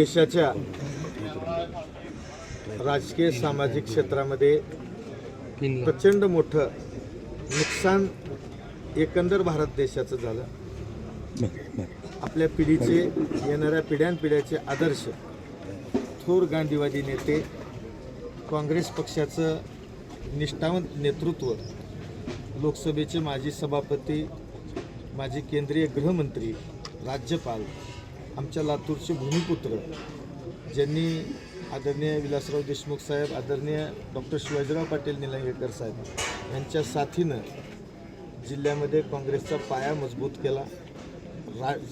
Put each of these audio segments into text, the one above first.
देशाच्या राजकीय सामाजिक क्षेत्रामध्ये प्रचंड मोठं नुकसान एकंदर भारत देशाचं झालं। आपल्या पिढीचे येणाऱ्या पिढ्यानपिढ्याचे आदर्श थोर गांधीवादी नेते, काँग्रेस पक्षाचं निष्ठावंत नेतृत्व, लोकसभेचे माजी सभापती, माजी केंद्रीय गृहमंत्री, राज्यपाल, आमच्या लातूरचे भूमिपुत्र ज्यांनी आदरणीय विलासराव देशमुख साहेब, आदरणीय डॉक्टर शिवाजीराव पाटील निलंगेकर साहेब यांच्या साथीनं जिल्ह्यामध्ये काँग्रेसचा पाया मजबूत केला।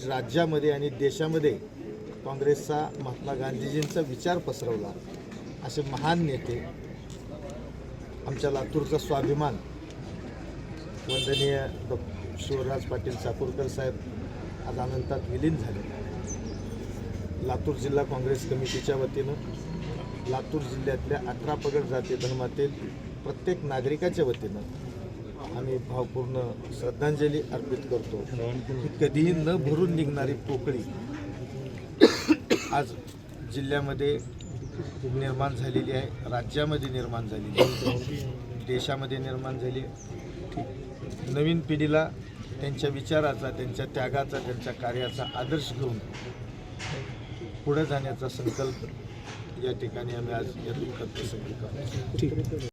राज्यामध्ये आणि देशामध्ये काँग्रेसचा महात्मा गांधीजींचा विचार पसरवला। असे महान नेते, आमच्या लातूरचा स्वाभिमान वंदनीय डॉक्टर शिवराज पाटील चाकूरकर साहेब आज अनंतात विलीन झाले। लातूर जिल्हा काँग्रेस कमिटीच्या वतीनं लातूर जिल्ह्यातल्या 18 पगड जाती धर्मातील प्रत्येक नागरिकाच्या वतीनं आम्ही भावपूर्ण श्रद्धांजली अर्पित करतो की कधीही न भरून निघणारी पोकळी आज जिल्ह्यामध्ये निर्माण झालेली आहे, राज्यामध्ये निर्माण झालेली आहे, देशामध्ये निर्माण झाली। नवीन पिढीला त्यांच्या विचाराचा, त्यांच्या त्यागाचा, त्यांच्या कार्याचा आदर्श घेऊन पुढे जाण्याचा संकल्प या ठिकाणी आम्ही आज या दुःखद प्रसंगी करतो।